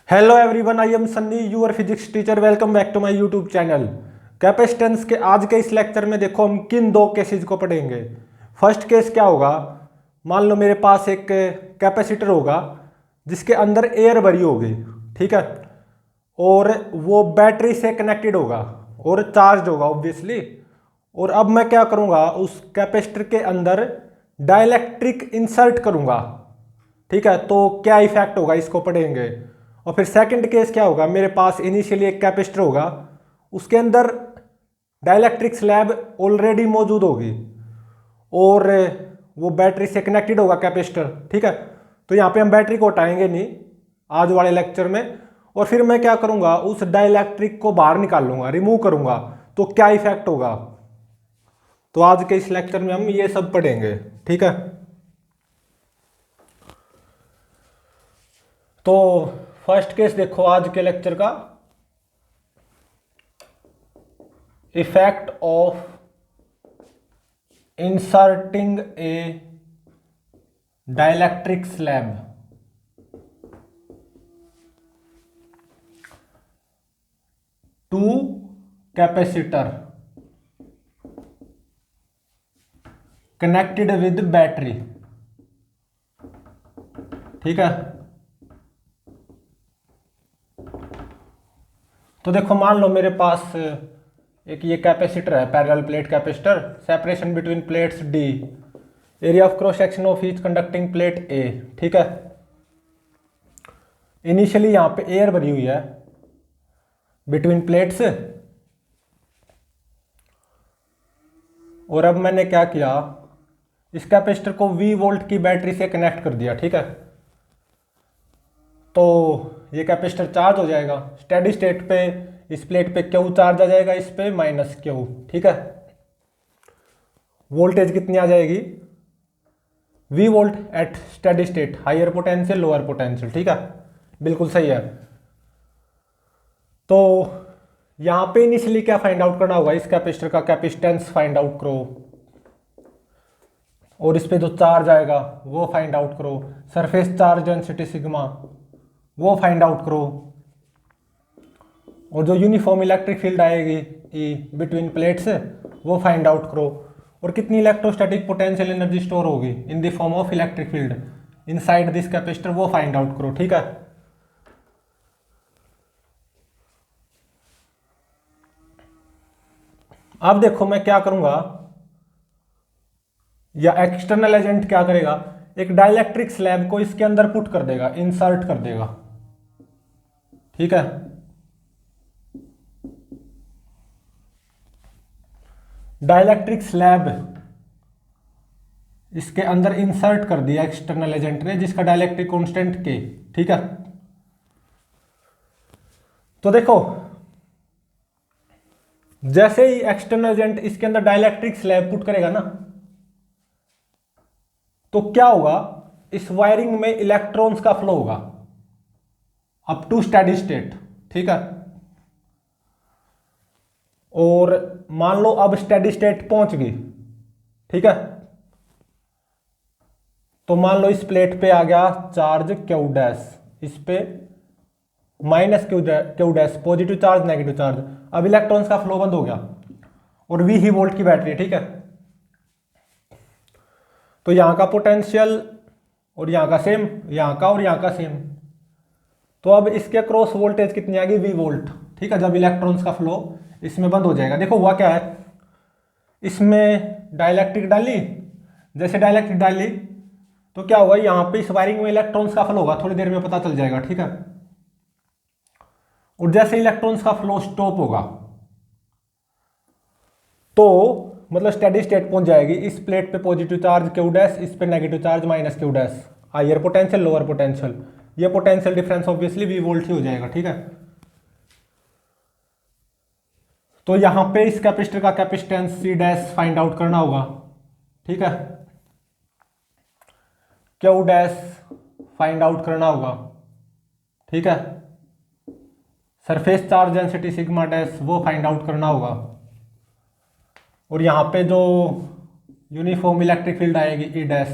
Hello everyone, I am Sunny, your physics teacher. Welcome back to my YouTube channel. Capacitance के आज के इस lecture में देखो हम किन दो केसेस को पढ़ेंगे। फर्स्ट केस क्या होगा, मान लो मेरे पास एक कैपेसिटर होगा जिसके अंदर एयर भरी होगी, ठीक है, और वो बैटरी से कनेक्टेड होगा और चार्ज होगा ऑब्वियसली। और अब मैं क्या करूँगा, उस कैपेसिटर के अंदर डाइलेक्ट्रिक इंसर्ट करूँगा, ठीक है। तो क्या इफेक्ट होगा इसको पढ़ेंगे। और फिर सेकंड केस क्या होगा, मेरे पास इनिशियली एक कैपेसिटर होगा, उसके अंदर डाइलेक्ट्रिक स्लैब ऑलरेडी मौजूद होगी और वो बैटरी से कनेक्टेड होगा कैपेसिटर, ठीक है। तो यहाँ पे हम बैटरी को हटाएंगे नहीं आज वाले लेक्चर में। और फिर मैं क्या करूँगा, उस डाइलेक्ट्रिक को बाहर निकाल लूँगा, रिमूव करूँगा, तो क्या इफेक्ट होगा। तो आज के इस लेक्चर में हम ये सब पढ़ेंगे, ठीक है। तो फर्स्ट केस देखो आज के लेक्चर का, effect of inserting a dielectric slab to capacitor connected with battery, ठीक है। तो देखो मान लो मेरे पास एक ये कैपेसिटर है, parallel plate capacitor, separation between plates D, area of cross section of each conducting plate A, ठीक है। इनिशियली यहां पे एयर भरी हुई है बिटवीन प्लेट्स, और अब मैंने क्या किया, इस कैपेसिटर को V वोल्ट की बैटरी से कनेक्ट कर दिया, ठीक है। तो ये कैपेसिटर चार्ज हो जाएगा स्टेडी स्टेट पे, इस प्लेट पे Q चार्ज आ जाएगा, इस पे -Q, ठीक है। वोल्टेज कितनी आ जाएगी, V volt at steady state, higher potential lower potential, ठीक है, बिल्कुल सही है। तो यहां पे इनिशियली क्या फाइंड आउट करना होगा, इस कैपेसिटर का कैपेसिटेंस फाइंड आउट करो, और इस पे जो चार्ज आएगा वो फाइंड आउट करो, सरफेस चार्ज डेंसिटी सिग्मा वो फाइंड आउट करो, और जो यूनिफॉर्म इलेक्ट्रिक फील्ड आएगी ई बिटवीन प्लेट्स वो फाइंड आउट करो, और कितनी इलेक्ट्रोस्टैटिक पोटेंशियल एनर्जी स्टोर होगी in the form of electric field inside this capacitor वो फाइंड आउट करो, ठीक है। अब देखो मैं क्या करूंगा, या एक्सटर्नल एजेंट क्या करेगा, एक डाइलेक्ट्रिक स्लैब को इसके अंदर पुट कर देगा, इंसर्ट कर देगा, ठीक है। डाइलेक्ट्रिक स्लैब इसके अंदर इंसर्ट कर दिया एक्सटर्नल एजेंट ने, जिसका डाइलेक्ट्रिक कांस्टेंट K, ठीक है। तो देखो जैसे ही एक्सटर्नल एजेंट इसके अंदर डाइलेक्ट्रिक स्लैब पुट करेगा ना, तो क्या होगा, इस वायरिंग में इलेक्ट्रॉन्स का फ्लो होगा अप टू स्टेडी स्टेट, ठीक है। और मान लो अब स्टेडी स्टेट पहुंच गई, ठीक है। तो मान लो इस प्लेट पे आ गया चार्ज Q डैश, इस पे -Q dash, positive charge negative charge, अब इलेक्ट्रॉन्स का फ्लो बंद हो गया, और V ही वोल्ट की बैटरी, ठीक है। तो यहां का पोटेंशियल और यहां का सेम, यहां का और यहां का सेम, तो अब इसके क्रॉस वोल्टेज कितनी आएगी, V वोल्ट, ठीक है। जब इलेक्ट्रॉन्स का फ्लो इसमें बंद हो जाएगा, देखो हुआ क्या है, इसमें डाइलेक्ट्रिक डाली, जैसे डाइलेक्ट्रिक डाली तो क्या होगा, यहां पे इस वायरिंग में इलेक्ट्रॉन्स का फ्लो होगा, थोड़ी देर में पता चल जाएगा, ठीक है। और जैसे इलेक्ट्रॉन्स का फ्लो स्टॉप होगा तो मतलब स्टेडी स्टेट पहुंच जाएगी, इस प्लेट पे पॉजिटिव चार्ज Q डैश, इस पे negative charge -Q dash, higher potential lower potential, ये potential difference obviously V volt ही हो जाएगा, ठीक है। तो यहां पे इस कैपेसिटर का capacitance C dash find out करना होगा, ठीक है। Q डैश फाइंड आउट करना होगा, ठीक है। Surface charge density sigma dash वो फाइंड आउट करना होगा, और यहां पे जो यूनिफॉर्म इलेक्ट्रिक फील्ड आएगी E डैश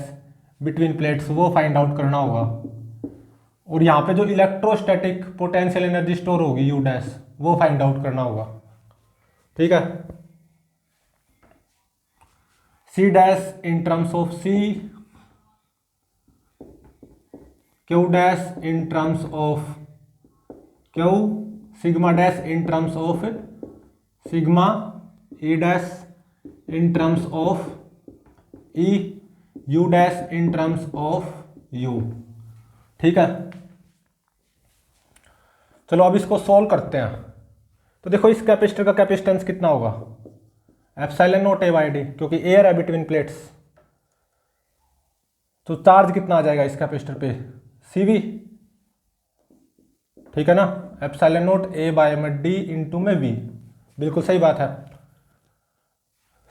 बिटवीन प्लेट्स वो फाइंड आउट करना होगा, और यहाँ पे जो इलेक्ट्रोस्टैटिक पोटेंशियल एनर्जी स्टोर होगी यू डैश, वो फाइंड आउट करना होगा। ठीक है, C dash in terms of C, Q dash in terms of Q, sigma dash in terms of sigma, E dash in terms of E, you dash in terms of you. ठीक है, चलो अब इसको solve करते हैं। तो देखो इस कैपेसिटर का कैपेसिटेंस कितना होगा, epsilon naught A by D, क्योंकि एयर है बिटवीन प्लेट्स, तो चार्ज कितना आ जाएगा इस कैपेसिटर पे, सीवी। ठीक है ना, एप्सिलॉन नॉट ए बाय में डी इंटू में वी, बिल्कुल सही बात है।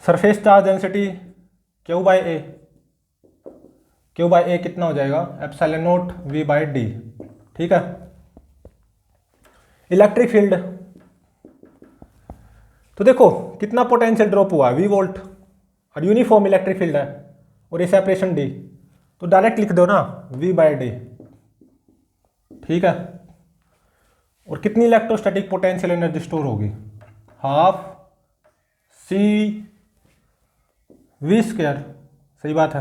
Surface charge density Q by A, Q by A कितना हो जाएगा, epsilon naught V by D. ठीक है, इलेक्ट्रिक फील्ड, तो देखो कितना पोटेंशियल ड्रॉप हुआ, वी वोल्ट, और यूनिफॉर्म इलेक्ट्रिक फील्ड है और ये सेपरेशन डी, तो डायरेक्ट लिख दो ना वी बाय डी। ठीक है, और कितनी इलेक्ट्रोस्टैटिक पोटेंशियल एनर्जी स्टोर होगी, हाफ सी वी स्क्वायर, सही बात है।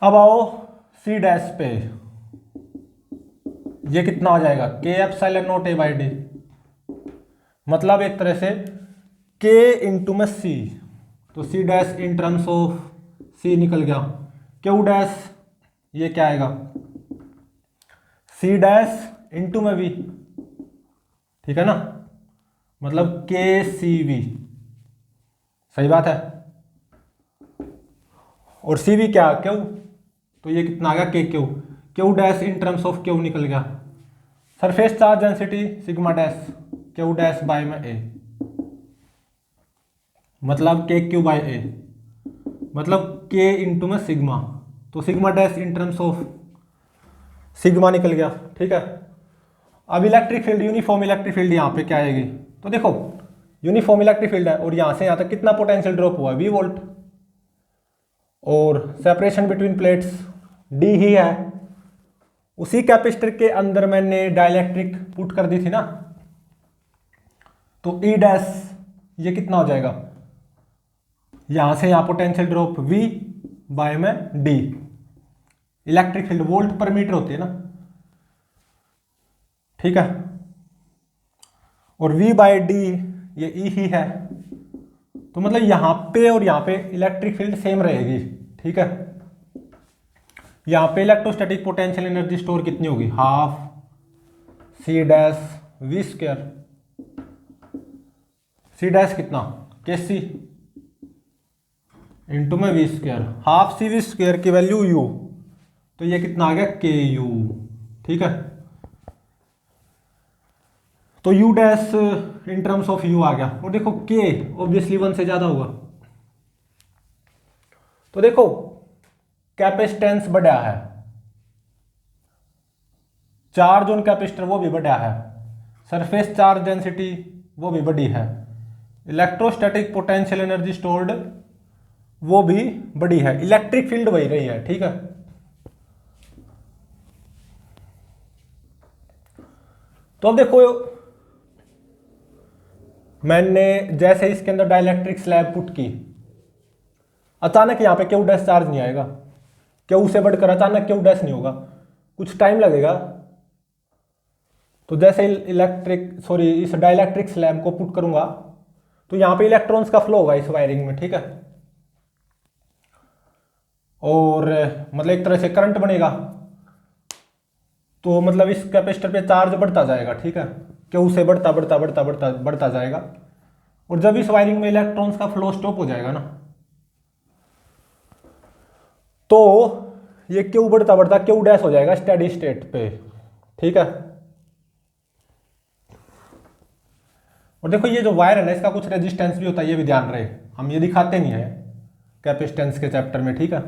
अब आओ सी डैश पे, ये कितना हो जाएगा, K epsilon naught A by D, मतलब एक तरह से के इंटू में सी, तो C dash in terms of C निकल गया, क्यू डैश ये क्या आएगा, सी डैश इंटू में वी। ठीक है ना, मतलब के सी वी, सही बात है। और सी वी क्या, क्यू, तो ये कितना आ गया, के Q, Q dash in terms of Q निकल गया, surface charge density sigma dash Q dash by में ए, मतलब के क्यू बाय ए, मतलब के इंटू में सिग्मा, तो sigma dash in terms of sigma निकल गया। ठीक है, अब electric field, uniform electric field यहाँ पे क्या आएगी, तो देखो यूनिफॉर्म इलेक्ट्रिक फील्ड है और यहाँ से यहाँ तक कितना पोटेंशियल ड्रॉप हुआ, वी वोल्ट, और सेपरेशन बिटवीन प्लेट्स डी ही है। उसी कैपेसिटर के अंदर मैंने डाइलेक्ट्रिक पुट कर दी थी ना, तो ई डैश ये कितना हो जाएगा, यहां से यहां पोटेंशियल ड्रॉप वी बाय में डी, इलेक्ट्रिक फील्ड वोल्ट पर मीटर होती है ना। ठीक है, और वी बाय डी ये ई ही है, तो मतलब यहां पे और यहां पे इलेक्ट्रिक फील्ड सेम रहेगी। ठीक है, यहां पे इलेक्ट्रोस्टैटिक पोटेंशियल एनर्जी स्टोर कितनी होगी, half C dash V square, C dash कितना, के सी इंटू में V square, half C V square की वैल्यू यू, तो ये कितना आ गया, के यू। ठीक है, तो U dash in terms of U आ गया, और देखो के ऑब्वियसली 1 से ज्यादा होगा, तो देखो कैपेसिटेंस बढ़ा है, चार्ज ऑन कैपेसिटर वो भी बढ़ा है, सरफेस चार्ज डेंसिटी वो भी बढ़ी है, इलेक्ट्रोस्टैटिक पोटेंशियल एनर्जी स्टोर्ड वो भी बड़ी है, इलेक्ट्रिक फील्ड वही रही है। ठीक है, तो अब देखो मैंने जैसे इसके अंदर डाइलेक्ट्रिक स्लैब पुट की, अचानक यहां पे क्यू डैश चार्ज नहीं आएगा, क्यू से बढ़कर अचानक क्यू डैश नहीं होगा, कुछ टाइम लगेगा। तो जैसे इस डाइलेक्ट्रिक स्लैब को पुट करूंगा तो यहां पे इलेक्ट्रॉन्स का फ्लो होगा इस वायरिंग में। ठीक है, और मतलब एक तरह से करंट बनेगा, तो मतलब इस कैपेसिटर पे चार्ज बढ़ता जाएगा। ठीक है, क्यू से बढ़ता बढ़ता बढ़ता बढ़ता बढ़ता जाएगा, और जब इस वायरिंग में इलेक्ट्रॉन्स का फ्लो स्टॉप हो जाएगा ना, तो ये क्यू बढ़ता बढ़ता क्यू डैश हो जाएगा स्टेडी स्टेट पे। ठीक है, और देखो ये जो वायर है ना, इसका कुछ रेजिस्टेंस भी होता है, ये भी ध्यान रहे, हम ये दिखाते नहीं है कैपेसिटेंस के चैप्टर में। ठीक है,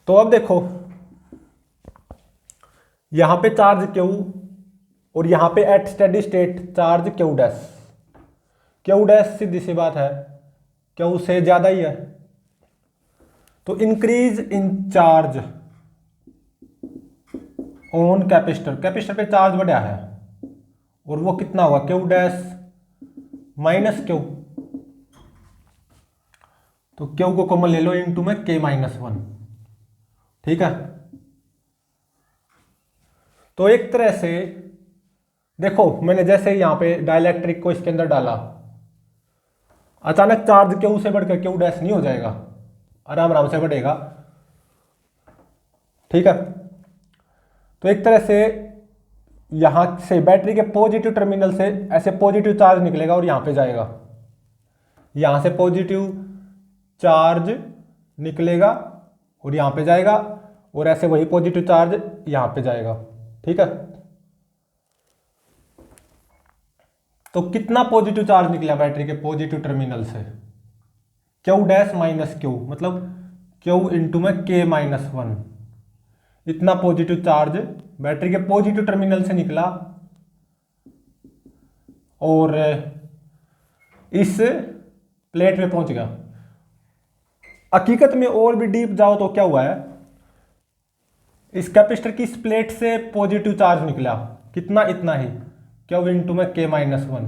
तो अब देखो यहां पे चार्ज क्यू और यहां पे at steady state charge Q dash, सीधी सी बात है क्यू से ज्यादा ही है, तो increase in charge on capacitor, capacitor पे चार्ज बढ़ा है और वो कितना होगा, क्यू डैश माइनस क्यू। तो क्यू को कॉमन ले लो, इनटू में के माइनस वन। ठीक है, तो एक तरह से देखो मैंने जैसे यहां पे डाइलेक्ट्रिक को इसके अंदर डाला, अचानक चार्ज क्यू से बढ़कर क्यू डैश नहीं हो जाएगा, आराम आराम से बढ़ेगा। ठीक है, तो एक तरह से यहां से बैटरी के पॉजिटिव टर्मिनल से ऐसे पॉजिटिव चार्ज निकलेगा और यहां पे जाएगा, यहां से पॉजिटिव चार्ज निकलेगा और यहां पे जाएगा, और ऐसे वही पॉजिटिव चार्ज यहां पे जाएगा। ठीक है, तो कितना पॉजिटिव चार्ज निकला बैटरी के पॉजिटिव टर्मिनल से, क्यू डैश माइनस क्यू, मतलब क्यू इंटू में के माइनस वन। इतना पॉजिटिव चार्ज बैटरी के पॉजिटिव टर्मिनल से निकला और इस प्लेट में पहुंच गया। हकीकत में और भी डीप जाओ तो क्या हुआ है, इस कैपेसिटर की इस प्लेट से पॉजिटिव चार्ज निकला, कितना, इतना ही, क्यू इंटू में के माइनस वन।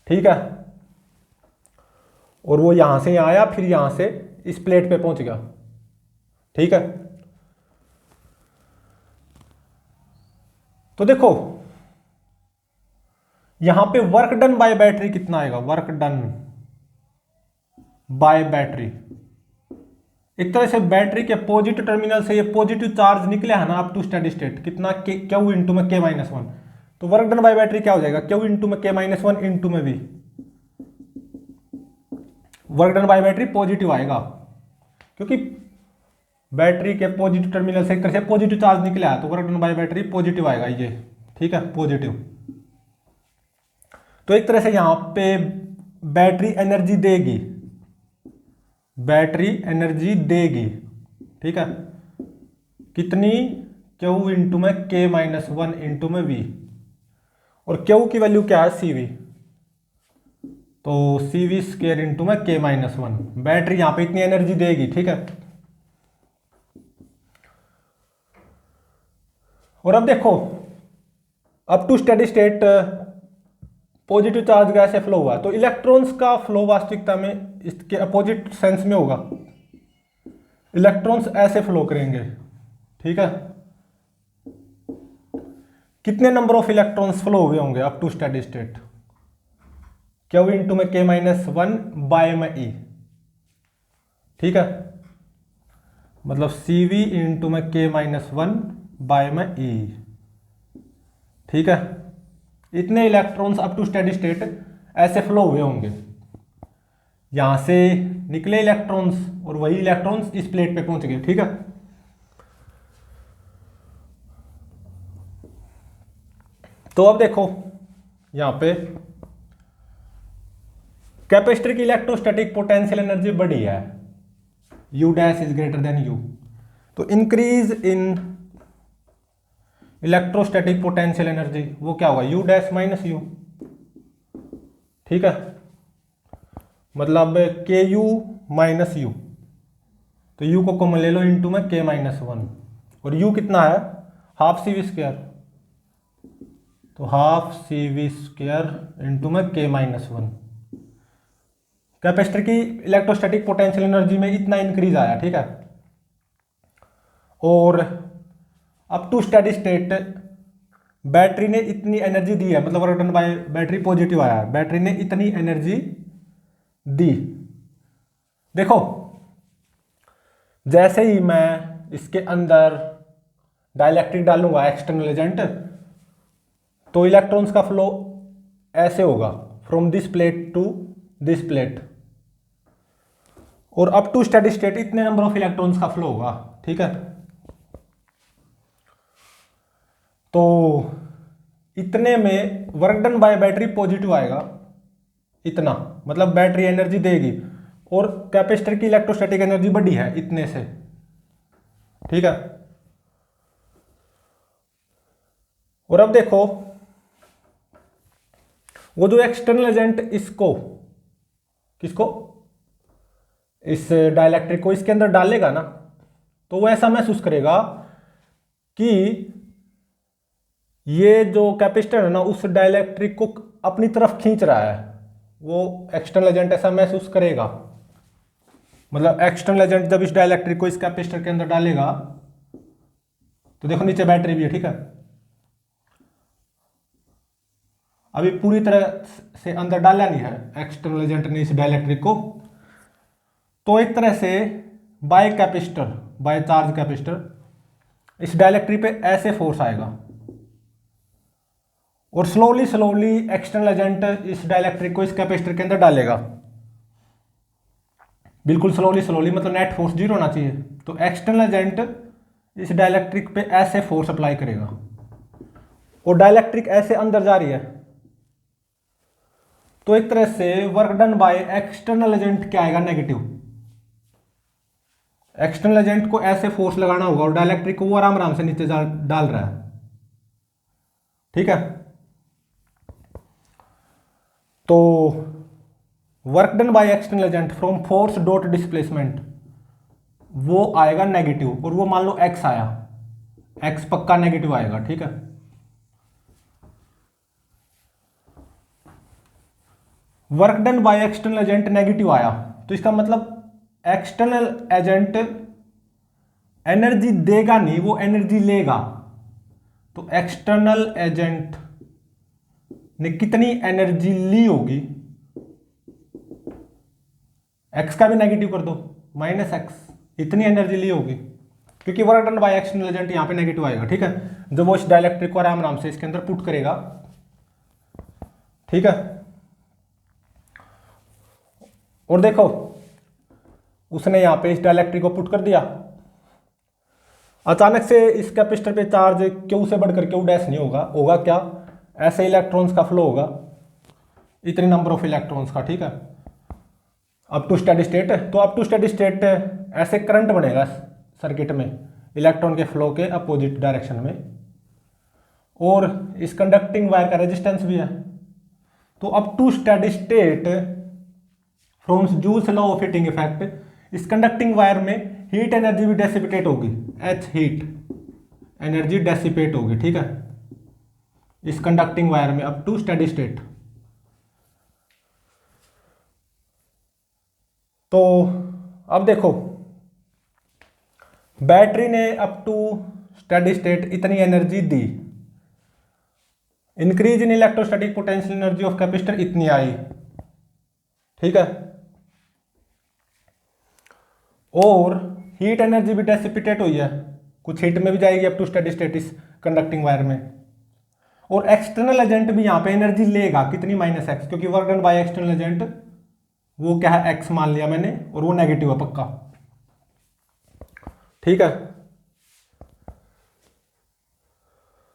ठीक है, और वो यहां से यहां आया, फिर यहां से इस प्लेट पे पहुंच गया। ठीक है, तो देखो यहां पे वर्क डन बाय बैटरी कितना आएगा, वर्क डन बाय बैटरी। एक तरह से बैटरी के पॉजिटिव टर्मिनल से ये पॉजिटिव चार्ज निकले है ना अप टू स्टेडी स्टेट, कितना, क्यू इंटू में के माइनस वन। तो वर्क डन बाय बैटरी क्या हो जाएगा, क्यू इंटू में के माइनस वन इंटू में V. Work done by battery positive आएगा क्योंकि बैटरी के पॉजिटिव टर्मिनल से एक तरह से पॉजिटिव चार्ज निकला है, तो work done by battery positive आएगा ये। ठीक है, पॉजिटिव। तो एक तरह से यहां पे बैटरी एनर्जी देगी, बैटरी एनर्जी देगी। ठीक है, कितनी, क्यू इंटू में के माइनस वन इंटू में वी, और क्यू की वैल्यू क्या है, सी वी। तो सी वी स्क्वायर इंटू में के माइनस वन, बैटरी यहां पे इतनी एनर्जी देगी। ठीक है, और अब देखो up to steady state positive charge का ऐसे फ्लो हुआ, तो इलेक्ट्रॉन्स का फ्लो वास्तविकता में इसके अपोजिट सेंस में होगा, इलेक्ट्रॉन्स ऐसे फ्लो करेंगे। ठीक है, कितने नंबर ऑफ इलेक्ट्रॉन्स फ्लो हुए होंगे up to steady state, Q into में के माइनस वन बाय में ई। ठीक है, मतलब सी वी इंटू में के माइनस वन बाय में ई। ठीक है, इतने electrons up to steady state ऐसे फ्लो हुए होंगे, यहां से निकले इलेक्ट्रॉन्स और वही इलेक्ट्रॉन्स इस प्लेट पे पहुंच गए। ठीक है, तो अब देखो यहां पे कैपेसिटर की इलेक्ट्रोस्टैटिक पोटेंशियल एनर्जी बढ़ी है, U dash is greater than U. तो increase in electrostatic potential energy वो क्या होगा, यू डैश माइनस यू। ठीक है, मतलब के यू माइनस यू, तो यू को कॉमन ले लो, इंटू में के माइनस वन, और यू कितना है, हाफ सी वी स्क्वायर, तो half C V square into में के माइनस वन। कैपेसिटर की इलेक्ट्रोस्टैटिक पोटेंशियल एनर्जी में इतना इंक्रीज आया। ठीक है, और up to steady state battery ने इतनी एनर्जी दी है, मतलब work done by battery positive आया है, बैटरी ने इतनी एनर्जी दी। देखो जैसे ही मैं इसके अंदर डाइलेक्ट्रिक डालूंगा एक्सटर्नल एजेंट, तो इलेक्ट्रॉन्स का फ्लो ऐसे होगा, from this plate to this plate, और अप टू स्टेडी स्टेट इतने नंबर ऑफ इलेक्ट्रॉन्स का फ्लो होगा। ठीक है, तो इतने में work done by battery positive आएगा, इतना, मतलब बैटरी एनर्जी देगी, और कैपेसिटर की इलेक्ट्रोस्टैटिक एनर्जी बढ़ी है इतने से। ठीक है, और अब देखो वो जो एक्सटर्नल एजेंट इसको, किसको, इस डाइलेक्ट्रिक को इसके अंदर डालेगा ना, तो वो ऐसा महसूस करेगा कि ये जो कैपेसिटर है ना उस डाइलेक्ट्रिक को अपनी तरफ खींच रहा है। वो एक्सटर्नल एजेंट ऐसा महसूस करेगा। मतलब एक्सटर्नल एजेंट जब इस डाइलेक्ट्रिक को इस कैपेसिटर के अंदर डालेगा, तो देखो नीचे बैटरी भी है, ठीक है। अभी पूरी तरह से अंदर डाला नहीं है एक्सटर्नल एजेंट ने इस डाइलेक्ट्रिक को, तो एक तरह से by capacitor, by charge capacitor इस डाइलेक्ट्रिक पे ऐसे फोर्स आएगा और स्लोली स्लोली एक्सटर्नल एजेंट इस डाइलेक्ट्रिक को इस कैपेसिटर के अंदर डालेगा। बिल्कुल स्लोली स्लोली, मतलब नेट फोर्स 0 होना चाहिए। तो एक्सटर्नल एजेंट इस डाइलेक्ट्रिक पे ऐसे फोर्स अप्लाई करेगा और डाइलेक्ट्रिक ऐसे अंदर जा रही है। तो एक तरह से work done by external agent क्या आएगा, नेगेटिव। एक्सटर्नल एजेंट को ऐसे फोर्स लगाना होगा और डाइलेक्ट्रिक को वो आराम आराम से नीचे डाल रहा है, ठीक है। तो work done by external agent from force dot displacement वो आएगा नेगेटिव, और वो मान लो एक्स आया, एक्स पक्का नेगेटिव आएगा, ठीक है। Work done by external agent negative आया, तो इसका मतलब एक्सटर्नल एजेंट एनर्जी देगा नहीं, वो एनर्जी लेगा। तो एक्सटर्नल एजेंट ने कितनी एनर्जी ली होगी, एक्स का भी नेगेटिव कर दो, माइनस एक्स, इतनी एनर्जी ली होगी, क्योंकि work done by external agent यहां पे नेगेटिव आएगा, ठीक है। जब वो इस डाइलेक्ट्रिक को आराम आराम से इसके अंदर पुट करेगा, ठीक है। और देखो उसने यहां पे इस डाइलेक्ट्रिक को पुट कर दिया, अचानक से इस कैपेसिटर पे चार्ज क्यू से बढ़कर क्यू डैश नहीं होगा, होगा क्या, ऐसे इलेक्ट्रॉन्स का फ्लो होगा, इतने नंबर ऑफ इलेक्ट्रॉन्स का, ठीक है, अप टू स्टेडी स्टेट। तो अप टू स्टेडी स्टेट ऐसे करंट बनेगा सर्किट में इलेक्ट्रॉन के फ्लो के अपोजिट डायरेक्शन में, और इस कंडक्टिंग वायर का रेजिस्टेंस भी है। तो up to steady state from Joule's law of heating effect, इस कंडक्टिंग वायर में हीट एनर्जी भी डेसिपेट होगी, एच हीट एनर्जी डेसिपेट होगी, ठीक है, इस कंडक्टिंग वायर में अप टू स्टेडी स्टेट। तो अब देखो बैटरी ने अप टू स्टेडी स्टेट इतनी एनर्जी दी, increase in electrostatic potential energy of capacitor इतनी आई, ठीक है, और हीट एनर्जी भी डेसिपेटेड हुई है, कुछ हीट में भी जाएगी अप टू स्टेडी स्टेट इस कंडक्टिंग वायर में, और एक्सटर्नल एजेंट भी यहां पे एनर्जी लेगा, कितनी, माइनस एक्स, क्योंकि work done by external agent वो क्या है, एक्स मान लिया मैंने, और वो नेगेटिव है पक्का, ठीक है।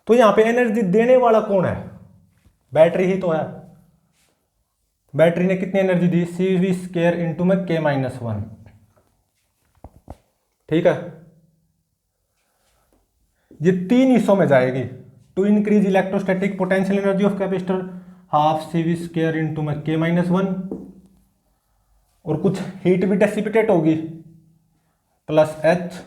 तो यहां पे एनर्जी देने वाला कौन है, बैटरी ही तो है। बैटरी ने कितनी एनर्जी दी, सी वी स्क्वायर इंटू में के माइनस वन, ठीक है। ये तीन हिस्सों में जाएगी। To increase electrostatic potential energy of capacitor half C V square into में के माइनस वन, और कुछ हीट भी डेसिपेटेड होगी प्लस एच,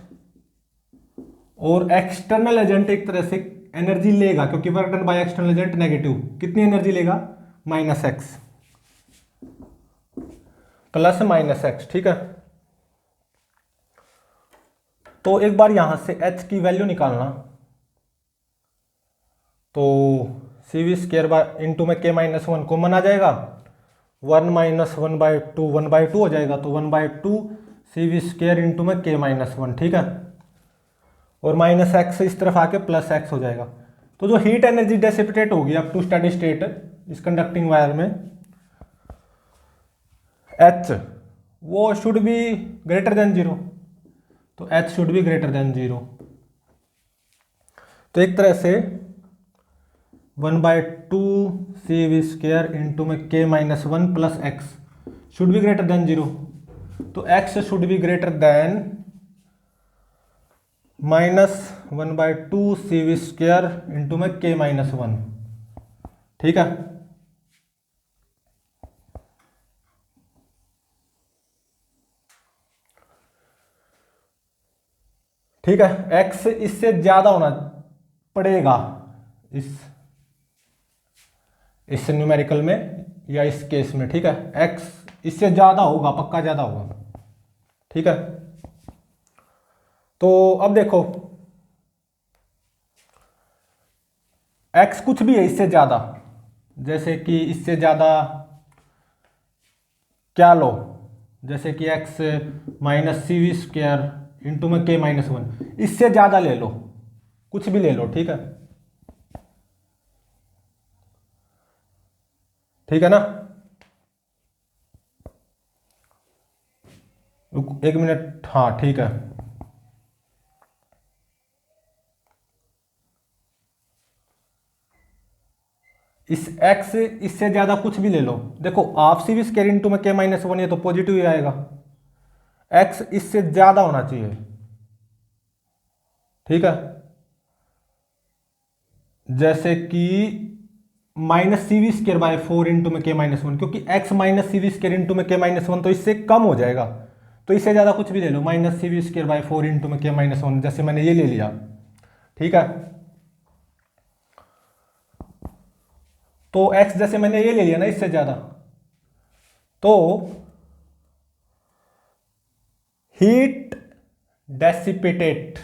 और एक्सटर्नल एजेंट एक तरह से एनर्जी लेगा, क्योंकि work done by external agent negative, कितनी एनर्जी लेगा, minus x plus minus x, ठीक है। तो एक बार यहां से एच की वैल्यू निकालना, तो C V square bye into में के माइनस वन कॉमन आ जाएगा, 1 माइनस 1/2 1/2 हो जाएगा, तो 1/2 सी वी स्क्वायर इंटू में के माइनस वन, ठीक है, और माइनस एक्स इस तरफ आके प्लस एक्स हो जाएगा। तो जो हीट एनर्जी डेसिपेटेड होगी अप टू स्टेडी स्टेट इस कंडक्टिंग वायर में, एच वो शुड बी ग्रेटर देन 0, तो H should be greater than 0। तो एक तरह से 1/2 सी वी स्क्वायर इंटू में K minus one plus X should be greater than 0, तो X should be greater than -1/2 C V square into में K minus one, ठीक है। ठीक है, एक्स इससे ज्यादा होना पड़ेगा इस न्यूमेरिकल में या इस केस में। ठीक है, एक्स इससे ज्यादा होगा, पक्का ज्यादा होगा। ठीक है, तो अब देखो एक्स कुछ भी है इससे ज्यादा, जैसे कि इससे ज्यादा क्या लो, जैसे कि X minus C V square into में के माइनस वन, इससे ज्यादा ले लो, कुछ भी ले लो। ठीक है, ठीक है ना। एक मिनट, हाँ ठीक है। इस x इससे ज्यादा कुछ भी ले लो, देखो half C V square into में के माइनस वन, ये तो पॉजिटिव ही आएगा। x इससे ज्यादा होना चाहिए। ठीक है, जैसे कि minus C V square by four into में के माइनस वन, क्योंकि x minus C V square into में के माइनस वन तो इससे कम हो जाएगा, तो इससे ज्यादा कुछ भी ले लो, minus C V square by four into में के माइनस वन, जैसे मैंने ये ले लिया। ठीक है, तो x जैसे मैंने ये ले लिया ना इससे ज्यादा, तो heat dissipated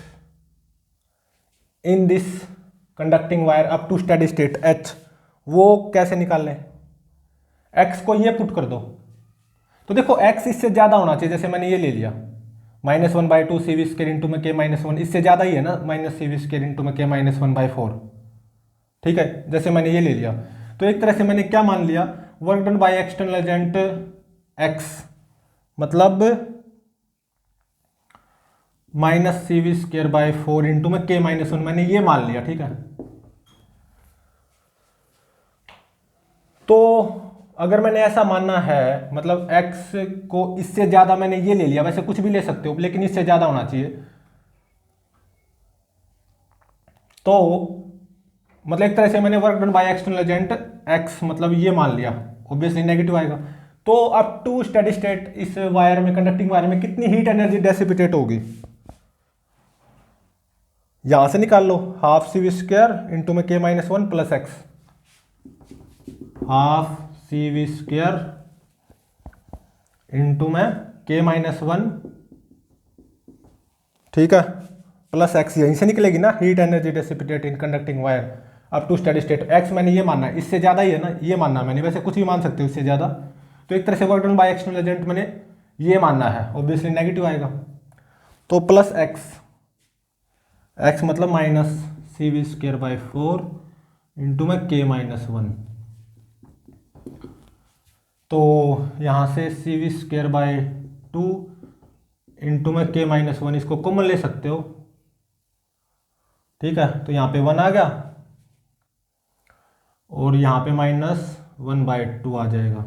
in this conducting wire up to steady state h, वो कैसे निकाल लें? x को ये पुट कर दो, तो देखो x इससे ज्यादा होना चाहिए, जैसे मैंने ये ले लिया minus one by two C V square into में के माइनस वन, इससे ज्यादा ही है ना minus C V square into में K minus one by four. ठीक है, जैसे मैंने ये ले लिया, तो एक तरह से मैंने क्या मान लिया, work done by external agent x मतलब minus C V square by four into में के माइनस वन, मैंने ये मान लिया। ठीक है, तो अगर मैंने ऐसा मानना है, मतलब x को इससे ज्यादा मैंने ये ले लिया, वैसे कुछ भी ले सकते हो लेकिन इससे ज्यादा होना चाहिए, तो मतलब एक तरह से मैंने work done by external agent x मतलब ये मान लिया, ऑब्वियसली नेगेटिव आएगा। तो अप टू स्टेडी स्टेट इस वायर में, कंडक्टिंग वायर में कितनी हीट एनर्जी डेसिपिटेट होगी, यहां से निकाल लो, half C V square into में K minus one plus X, half C V square into में के माइनस वन, ठीक है, प्लस एक्स, यहीं से निकलेगी ना heat energy dissipate in conducting wire up to steady state. X मैंने ये मानना है, इससे ज्यादा ही है ना, ये मानना है मैंने, वैसे कुछ भी मान सकते हो इससे ज्यादा, तो एक तरह से work done by external agent मैंने ये मानना है, ऑब्वियसली नेगेटिव आएगा, तो प्लस एक्स, एक्स मतलब minus C V square by four into में के माइनस वन, तो यहाँ से C V square by two into में के माइनस वन, इसको कॉमन ले सकते हो। ठीक है, तो यहाँ पे वन आ गया और यहाँ पे माइनस वन बाय टू आ जाएगा,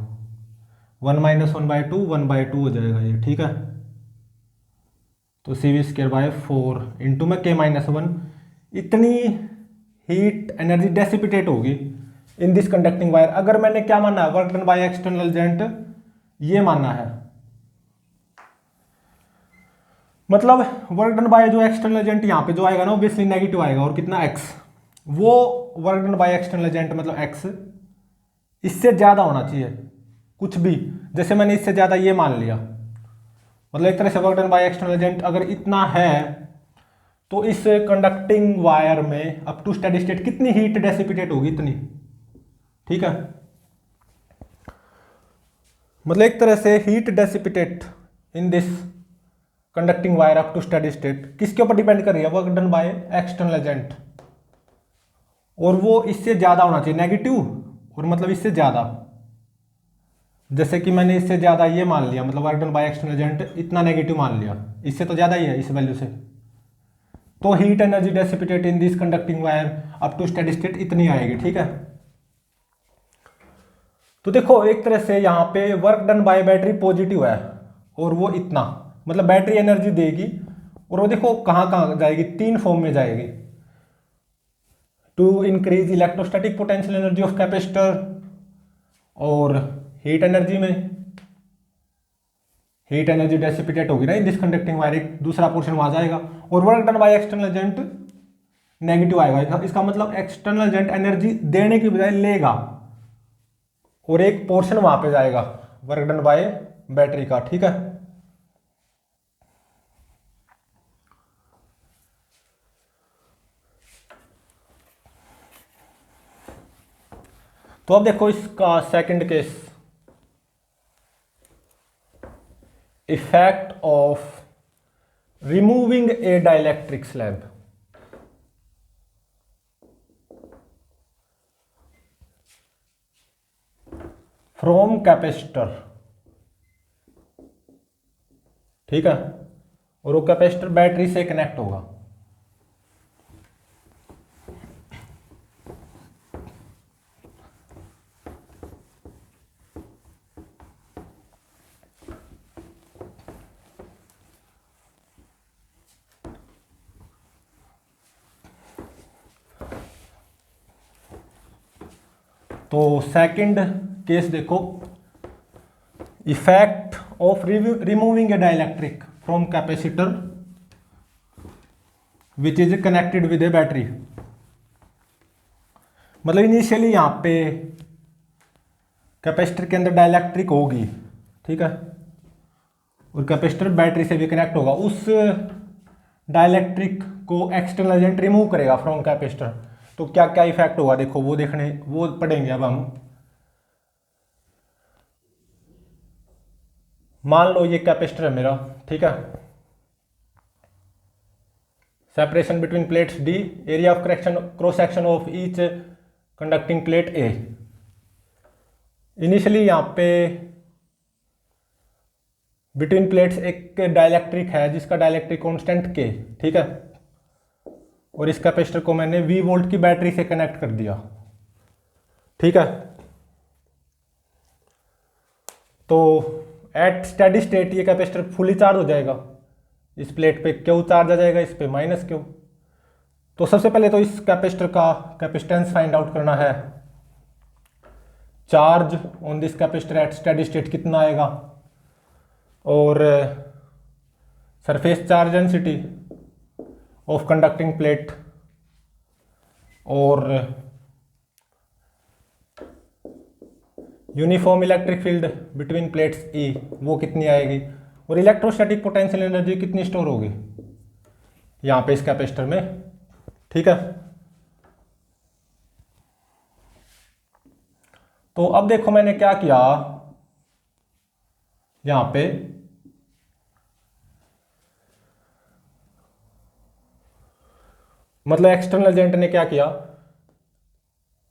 one minus one by two हो जाएगा ये। ठीक है, तो C V square by four into में के माइनस वन, इतनी हीट एनर्जी डेसिपिटेट होगी इन दिस कंडक्टिंग वायर। अगर मैंने क्या मानना है, work done by external agent ये मानना है, मतलब वर्क डन बाय जो एक्सटर्नल एजेंट यहाँ पे जो आएगा ना ऑब्वियसली नेगेटिव आएगा, और कितना एक्स, वो work done by external agent मतलब एक्स इससे ज्यादा होना चाहिए कुछ भी, जैसे मैंने इससे ज्यादा ये मान लिया, मतलब एक तरह से work done by external agent अगर इतना है, तो इस कंडक्टिंग वायर में अप टू स्टेडी स्टेट कितनी हीट डेसिपिटेट होगी, इतनी। ठीक है, मतलब एक तरह से heat dissipate in this conducting wire up to steady state किसके ऊपर डिपेंड कर रही है, work done by external agent, और वो इससे ज्यादा होना चाहिए नेगेटिव, और मतलब इससे ज्यादा, जैसे कि मैंने इससे ज्यादा ये मान लिया, मतलब work done by external agent इतना नेगेटिव मान लिया, इससे तो ज्यादा ही है इस वैल्यू से, तो heat energy dissipate in this conducting wire up to steady state इतनी आएगी। ठीक है, तो देखो एक तरह से यहाँ पे work done by battery positive है, और वो इतना, मतलब बैटरी एनर्जी देगी, और वो देखो कहाँ कहाँ जाएगी, तीन फॉर्म में जाएगी, to increase electrostatic potential energy of capacitor, और हीट एनर्जी में, हीट एनर्जी डेसिपिटेट होगी ना इन दिस कंडक्टिंग वायर, एक दूसरा पोर्शन वहां जाएगा, और work done by external agent negative आएगा। इसका मतलब एक्सटर्नल एजेंट एनर्जी देने की बजाय लेगा और एक पोर्शन वहां पे जाएगा वर्क डन बाय बैटरी का, ठीक है। तो अब देखो इसका second case, effect of removing A dielectric slab. From capacitor, ठीक है, और वो कैपेसिटर बैटरी से कनेक्ट होगा। तो सेकंड केस देखो, effect of removing A dielectric from capacitor which is connected with A battery. मतलब इनिशियली यहां पे कैपेसिटर के अंदर डाइलेक्ट्रिक होगी, ठीक है, और कैपेसिटर बैटरी से भी कनेक्ट होगा। उस डाइलेक्ट्रिक को एक्सटर्नल एजेंट रिमूव करेगा फ्रॉम कैपेसिटर, तो क्या क्या इफेक्ट होगा देखो, वो पढ़ेंगे अब हम। मान लो ये कैपेसिटर है मेरा, ठीक है, separation between plates D, area of cross section of each conducting plate A. Initially यहां पे बिटवीन प्लेट्स एक डाइलेक्ट्रिक है जिसका डाइलेक्ट्रिक कांस्टेंट के, ठीक है, और इस कैपेसिटर को मैंने V वोल्ट की बैटरी से कनेक्ट कर दिया, ठीक है। तो एट स्टेडी स्टेट ये कैपेसिटर फुली चार्ज हो जाएगा, इस प्लेट पे Q चार्ज आ जाएगा, इस पे माइनस Q। तो सबसे पहले तो इस कैपेसिटर का कैपेसिटेंस फाइंड आउट करना है। Charge on this capacitor at steady state कितना आएगा, और surface charge density of conducting plate, और uniform electric field between plates E, वो कितनी आएगी, और इलेक्ट्रोस्टैटिक पोटेंशियल एनर्जी कितनी स्टोर होगी यहां पे इस कैपेसिटर में, ठीक है। तो अब देखो मैंने क्या किया यहां पे, मतलब एक्सटर्नल एजेंट ने क्या किया,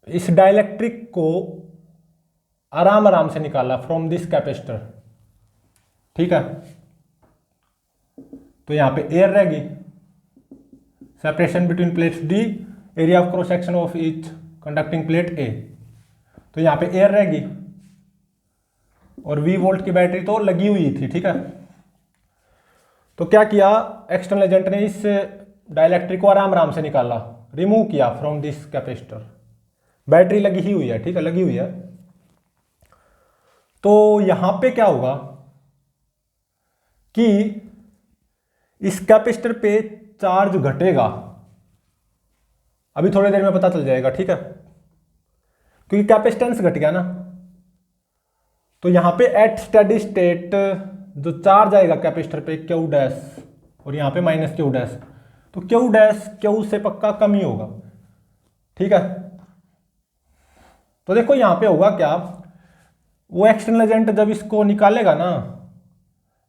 इस डाइलेक्ट्रिक को आराम आराम से निकाला फ्रॉम दिस कैपेसिटर, ठीक है। तो यहां पे एयर रहेगी, separation between plates D, area of cross section of each conducting plate A. तो यहां पे एयर रहेगी और V वोल्ट की बैटरी तो लगी हुई थी, ठीक है। तो क्या किया एक्सटर्नल एजेंट ने, इस डाइलेक्ट्रिक को आराम आराम से निकाला, रिमूव किया फ्रॉम दिस कैपेसिटर। बैटरी लगी ही हुई है, ठीक है, लगी हुई है। तो यहां पे क्या होगा कि इस कैपेसिटर पे चार्ज घटेगा, अभी थोड़ी देर में पता चल जाएगा, ठीक है, क्योंकि कैपेसिटेंस घट गया ना। तो यहां पे एट स्टेडी स्टेट जो चार्ज आएगा कैपेसिटर पे Q डैश, और यहां पे माइनस Q डैश, तो Q डैश Q से पक्का कम ही होगा, ठीक है। तो देखो यहां पे होगा क्या, वो एक्सटर्नल एजेंट जब इसको निकालेगा ना,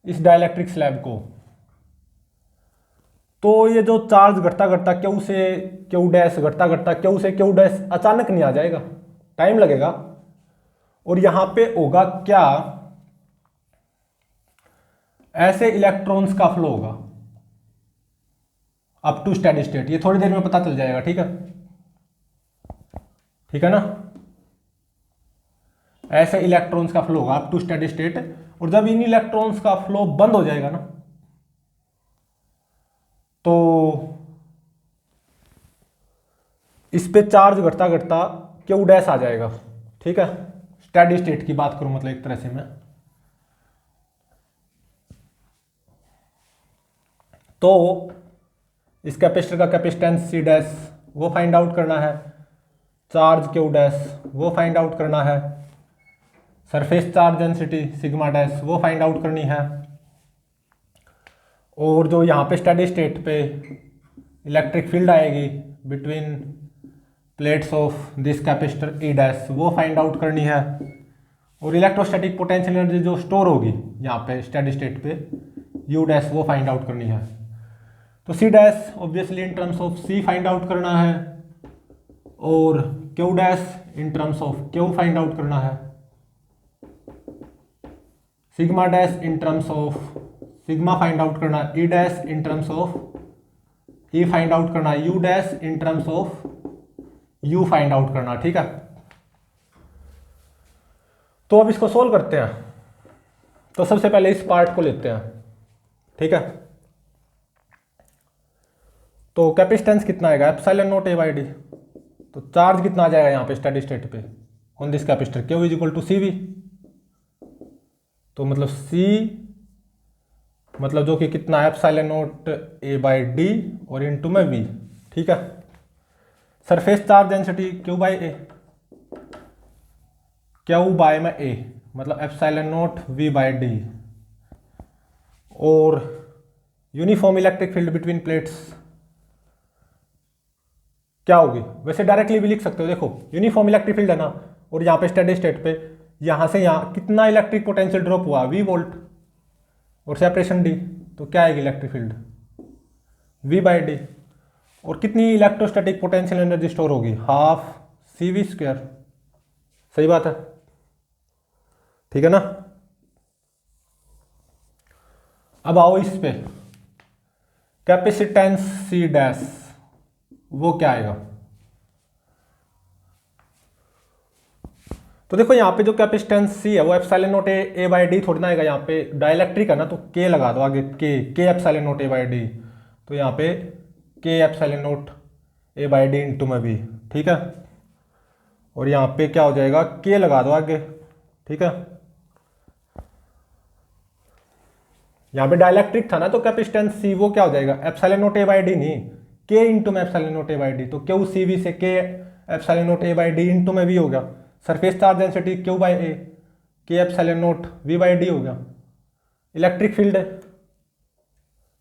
इस डाइलेक्ट्रिक स्लैब को, तो ये जो चार्ज घटता घटता Q से Q डैश, घटता घटता Q से Q डैश अचानक नहीं आ जाएगा, टाइम लगेगा। और यहां पे होगा क्या, ऐसे इलेक्ट्रॉन्स का फ्लो होगा अप टू स्टेडी स्टेट, ये थोड़ी देर में पता चल जाएगा, ठीक है, ठीक है ना। ऐसे इलेक्ट्रॉन्स का फ्लो होगा अप टू स्टेडी स्टेट, और जब इन इलेक्ट्रॉन्स का फ्लो बंद हो जाएगा ना, तो इस पे चार्ज घटता घटता Q डैश आ जाएगा, ठीक है। स्टेडी स्टेट की बात करूं मतलब एक तरह से मैं, तो इस कैपेसिटर का कैपेसिटेंस सी डैश वो फाइंड आउट करना है, चार्ज क्यू डैश वो फाइंड आउट करना है, surface charge density sigma dash वो फाइंड आउट करनी है, और जो यहाँ पे स्टेडी स्टेट पे इलेक्ट्रिक फील्ड आएगी between plates of this capacitor E dash वो फाइंड आउट करनी है, और इलेक्ट्रोस्टैटिक पोटेंशियल एनर्जी जो स्टोर होगी यहाँ पे स्टेडी स्टेट पे यू डैश वो फाइंड आउट करनी है। तो C dash obviously in terms of C find out करना है, और Q dash in terms of Q find out करना है, sigma dash in terms of sigma find out करना है, E dash in terms of E find out करना है, U dash in terms of U find out करना। ठीक है, तो अब इसको सोल्व करते हैं। तो सबसे पहले इस पार्ट को लेते हैं। ठीक है, तो कैपेसिटेंस कितना आएगा epsilon naught A by D. तो चार्ज कितना आ जाएगा यहाँ पे स्टेडी स्टेट पे on this capacitor, Q is equal to C V. तो मतलब सी मतलब जो कि कितना है epsilon naught A by D और इनटू में वी। ठीक है, surface charge density Q by A, Q by में ए मतलब epsilon naught V by D, और uniform electric field between plates क्या होगी, वैसे डायरेक्टली भी लिख सकते हो। देखो यूनिफॉर्म इलेक्ट्रिक फील्ड है ना, और यहाँ पे स्टेडी स्टेट पे यहाँ से यहाँ कितना इलेक्ट्रिक पोटेंशियल ड्रॉप हुआ वी वोल्ट, और सेपरेशन डी, तो क्या आएगी electric field V by D, और कितनी इलेक्ट्रोस्टैटिक पोटेंशियल एनर्जी स्टोर होगी हाफ सी वी स्क्वायर। सही बात है, ठीक है ना। अब आओ इस पे कैपेसिटेंस सी डैश वो क्या आएगा। तो देखो यहाँ पे जो कैपेसिटेंस सी है वो epsilon naught A by D थोड़ी ना आएगा, यहाँ पे डाइलेक्ट्रिक है ना, तो के लगा दो आगे, के epsilon naught A by D, तो यहाँ पे के epsilon naught A by D into में वी। ठीक है, और यहाँ पे क्या हो जाएगा के लगा दो आगे। ठीक है, यहाँ पे डाइलेक्ट्रिक था ना, तो कैपेसिटेंस सी वो क्या हो जाएगा epsilon naught A by D, नहीं के इंटू में epsilon naught A by D, तो क्यू सी वी से K epsilon naught A by D into में वी हो गया। Surface charge density Q by A, K epsilon naught V by D हो गया। Electric field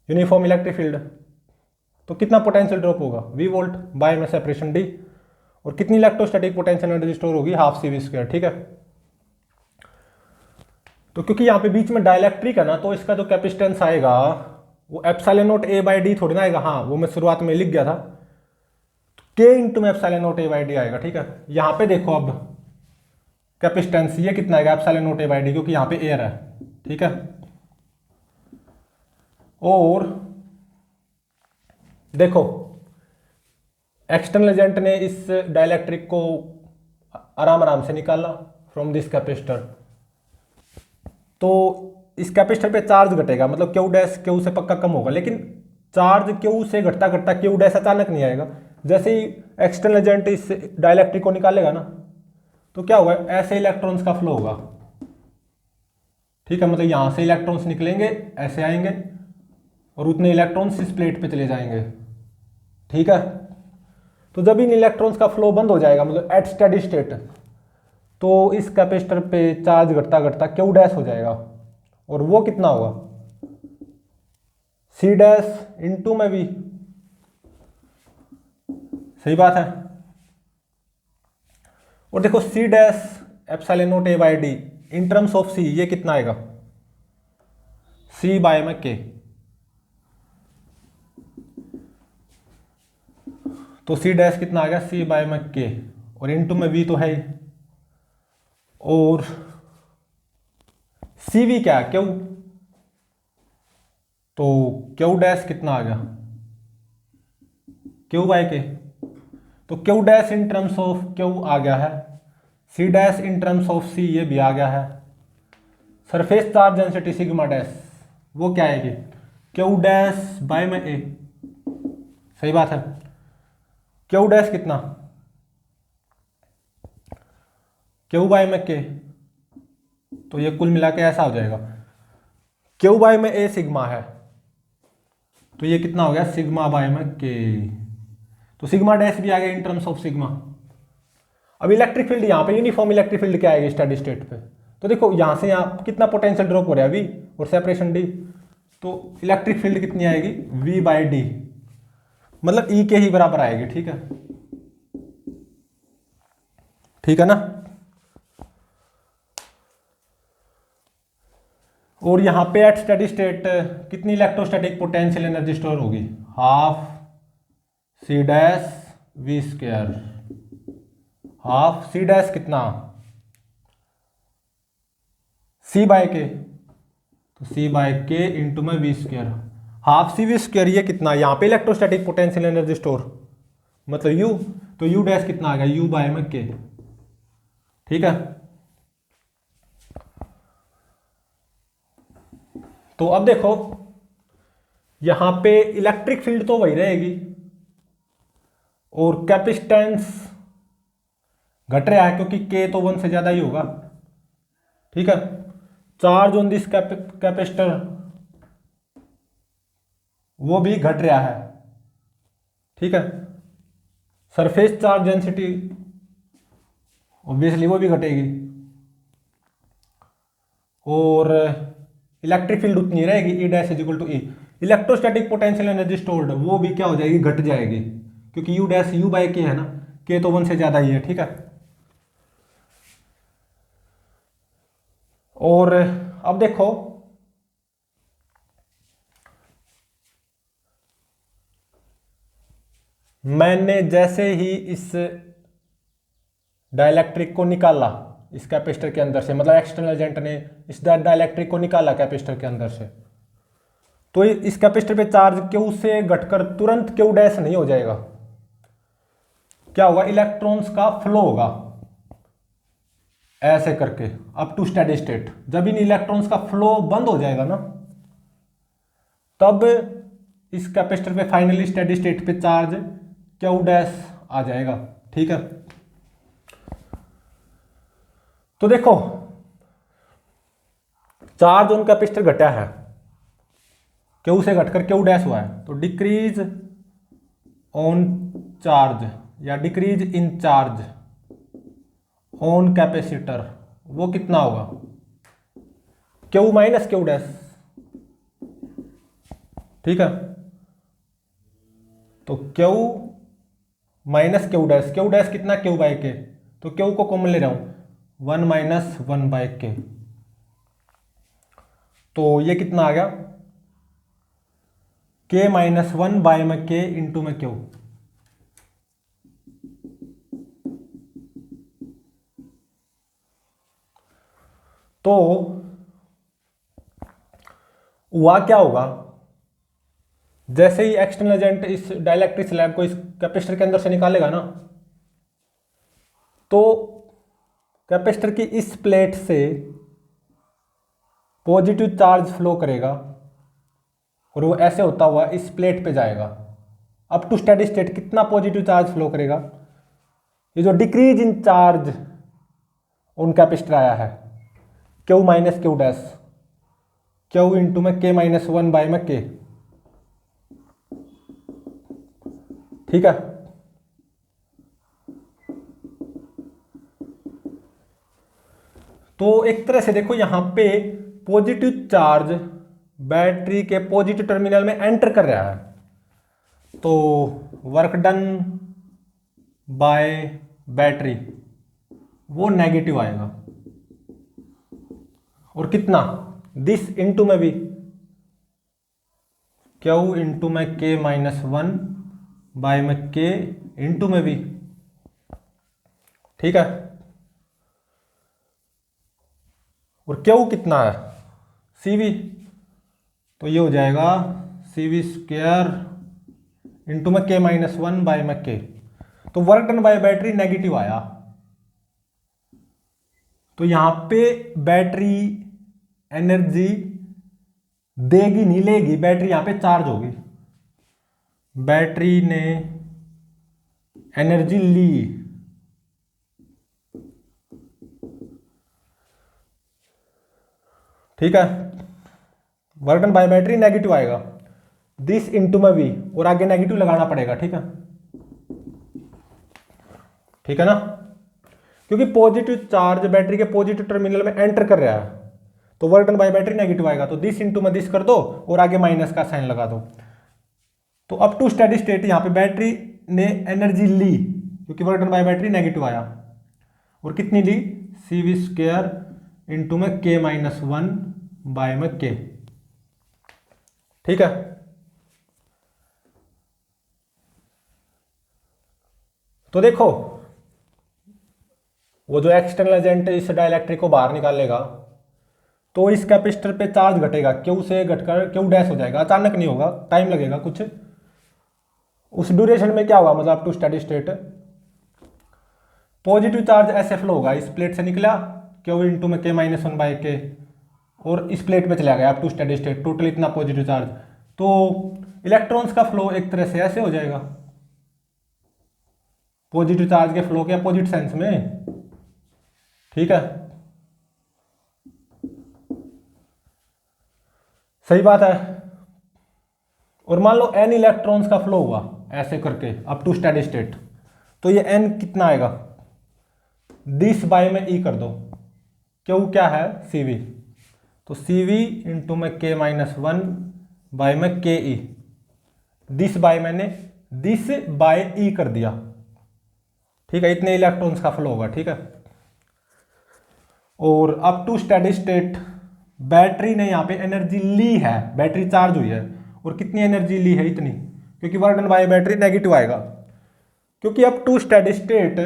uniform electric field, तो कितना potential drop होगा वी वोल्ट बाय में सेपरेशन डी, और कितनी इलेक्ट्रोस्टैटिक पोटेंशियल एनर्जी स्टोर होगी हाफ सी वी स्क्वायर। ठीक है, तो क्योंकि यहाँ पे बीच में डाइलेक्ट्रिक है ना, तो इसका जो कैपेसिटेंस आएगा वो epsilon naught A by D थोड़ी ना आएगा, हाँ वो मैं शुरुआत में लिख गया था, के इंटू में epsilon naught A by D आएगा। ठीक है, यहाँ पे देखो अब कैपेसिटेंस ये कितना आएगा epsilon naught A by D, क्योंकि यहाँ पे एयर है। ठीक है, और देखो एक्सटर्नल एजेंट ने इस डाइलेक्ट्रिक को आराम आराम से निकाला फ्रॉम दिस कैपेसिटर, तो इस कैपेसिटर पे चार्ज घटेगा, मतलब क्यू डैश क्यू से पक्का कम होगा, लेकिन चार्ज क्यू से घटता घटता क्यू डैश अचानक नहीं आएगा। जैसे ही एक्सटर्नल एजेंट इस डाइलेक्ट्रिक को निकालेगा ना, तो क्या होगा ऐसे इलेक्ट्रॉन्स का फ्लो होगा। ठीक है, मतलब यहां से इलेक्ट्रॉन्स निकलेंगे ऐसे आएंगे, और उतने इलेक्ट्रॉन्स इस प्लेट पे चले जाएंगे। ठीक है, तो जब इन इलेक्ट्रॉन्स का फ्लो बंद हो जाएगा, मतलब एट स्टेडी स्टेट, तो इस कैपेसिटर पे चार्ज घटता घटता क्यू डैश हो जाएगा, और वो कितना होगा सी डैश इंटू में वी। सही बात है, और देखो C dash epsilon naught A by D in terms of C ये कितना आएगा सी बाय में के, तो सी डैश कितना आ गया सी बाय में के, और इंटू में वी तो है ही, और सी वी क्या है क्यू, तो क्यू डैश कितना आ गया क्यू बाय के, तो Q dash in terms of Q आ गया है, C dash in terms of C ये भी आ गया है। Surface charge density sigma dash वो क्या आएगी क्यू डैश बाय में ए। सही बात है, क्यू डैश कितना क्यू बाय में के, तो ये कुल मिला के ऐसा हो जाएगा क्यू बाय में ए सिग्मा है, तो ये कितना हो गया सिग्मा बाय में के। तो सिग्मा डैश भी आ गया इन टर्म्स ऑफ सिग्मा। अब इलेक्ट्रिक फील्ड यहाँ पे यूनिफॉर्म इलेक्ट्रिक फील्ड क्या आएगी स्टेडी स्टेट पे। तो देखो यहाँ से यहाँ कितना पोटेंशियल ड्रॉप हो रहा है अभी और सेपरेशन डी, तो इलेक्ट्रिक फील्ड कितनी आएगी V बाई डी, मतलब E के ही बराबर आएगी। ठीक है, ठीक है ना। और यहाँ पे एट स्टेडी स्टेट कितनी इलेक्ट्रोस्टैटिक पोटेंशियल एनर्जी स्टोर होगी, half C dash V square. Half C dash कितना C बाय के, तो C बाय के इंटू में V square. Half C V square ये कितना, यहाँ पे इलेक्ट्रोस्टैटिक पोटेंशियल एनर्जी स्टोर मतलब U, तो U डैश कितना आ गया U बाय में के। ठीक है, तो अब देखो यहां पे इलेक्ट्रिक फील्ड तो वही रहेगी और कैपेसिटेंस घट रहा है क्योंकि K तो 1 से ज्यादा ही होगा। ठीक है, चार्ज ऑन दिस कैपेसिटर वो भी घट रहा है। ठीक है, सरफेस चार्ज डेंसिटी ऑब्वियसली वो भी घटेगी और इलेक्ट्रिक फील्ड उतनी रहेगी E dash is equal to E। Electrostatic potential energy stored वो भी क्या हो जाएगी, घट जाएगी क्योंकि U डैश U बाय के है ना, K तो 1 से ज्यादा ही है। ठीक है, और अब देखो मैंने जैसे ही इस डाइलेक्ट्रिक को निकाला इस कैपेसिटर के अंदर से, मतलब एक्सटर्नल एजेंट ने इस डाइलेक्ट्रिक को निकाला कैपेसिटर के अंदर से, तो इस कैपेसिटर पे चार्ज Q से घटकर तुरंत Q डैश नहीं हो जाएगा। क्या होगा, इलेक्ट्रॉन्स का फ्लो होगा ऐसे करके अप टू स्टेडी स्टेट। जब इन इलेक्ट्रॉन्स का फ्लो बंद हो जाएगा ना, तब इस कैपेसिटर पे फाइनली स्टेडी स्टेट पे चार्ज Q डैश आ जाएगा। ठीक है, तो देखो चार्ज ऑन कैपेसिटर घटा है, Q से घटकर Q डैश हुआ है, तो डिक्रीज ऑन चार्ज या decrease in charge on capacitor वो कितना होगा, Q माइनस Q डैश। ठीक है, तो Q minus Q dash, Q dash कितना Q बाय के, तो Q को कॉमन ले रहा हूं 1 माइनस 1 बाय के, तो ये कितना आ गया K माइनस 1 बाय में K इंटू में Q। तो हुआ क्या होगा, जैसे ही एक्सटर्नल एजेंट इस डाइलेक्ट्रिक स्लैब को इस कैपेसिटर के अंदर से निकालेगा ना, तो कैपेसिटर की इस प्लेट से पॉजिटिव चार्ज फ्लो करेगा और वो ऐसे होता हुआ इस प्लेट पे जाएगा अप टू स्टेडी स्टेट। कितना पॉजिटिव चार्ज फ्लो करेगा, ये जो decrease in charge on capacitor आया है Q minus Q dash, Q into में K माइनस 1 बाय में K। ठीक है, तो एक तरह से देखो यहां पे पॉजिटिव चार्ज बैटरी के पॉजिटिव टर्मिनल में एंटर कर रहा है, तो वर्क डन बाय बैटरी वो नेगेटिव आएगा। और कितना, दिस इंटू में भी Q इंटू में K माइनस 1 बाय में K इंटू में भी। ठीक है, और Q कितना है CV, तो ये हो जाएगा CV स्क्वायर इंटू में K माइनस 1 बाय में K। तो work done by battery negative आया, तो यहां पे बैटरी एनर्जी देगी नहीं लेगी, बैटरी यहां पे चार्ज होगी, बैटरी ने एनर्जी ली। ठीक है, work done by battery negative आएगा दिस इंटू में वी, और आगे नेगेटिव लगाना पड़ेगा। ठीक है, ठीक है ना, क्योंकि पॉजिटिव चार्ज बैटरी के पॉजिटिव टर्मिनल में एंटर कर रहा है, तो work done by battery negative आएगा। तो दिस इंटू में दिस कर दो और आगे माइनस का साइन लगा दो। तो अप टू स्टेडी स्टेट यहां पे बैटरी ने एनर्जी ली, क्योंकि work done by battery negative आया, और कितनी ली, सी वी स्क्वायर इंटू में के माइनस वन बाय में के। ठीक है, तो देखो वो जो एक्सटर्नल एजेंट इस डाइलेक्ट्रिक को बाहर निकालेगा, तो इस कैपेसिटर पे चार्ज घटेगा, क्यू से घटकर क्यू डैश हो जाएगा, अचानक नहीं होगा, टाइम लगेगा कुछ। उस ड्यूरेशन में क्या होगा, मतलब to steady state positive charge ऐसे फ्लो होगा, इस प्लेट से निकला क्यू इंटू में के माइनस वन बाई के, और इस प्लेट पे चला गया up to steady state, total इतना पॉजिटिव चार्ज। तो इलेक्ट्रॉन्स का फ्लो एक तरह से ऐसे हो जाएगा, पॉजिटिव चार्ज के फ्लो के अपोजिट सेंस में। ठीक है, सही बात है। और मान लो n इलेक्ट्रॉन्स का फ्लो हुआ ऐसे करके अप टू स्टेडी स्टेट, तो ये n कितना आएगा, दिस बाय में ई कर दो, क्यों क्या है सी वी, तो सी वी इंटू में के माइनस वन बाय में के ई, दिस बाय मैंने दिस बाय ई कर दिया। ठीक है, इतने इलेक्ट्रॉन्स का फ्लो होगा। ठीक है, और up to steady state battery ने यहां पे एनर्जी ली है, बैटरी चार्ज हुई है, और कितनी एनर्जी ली है, इतनी, क्योंकि work done by battery negative आएगा, क्योंकि up to steady state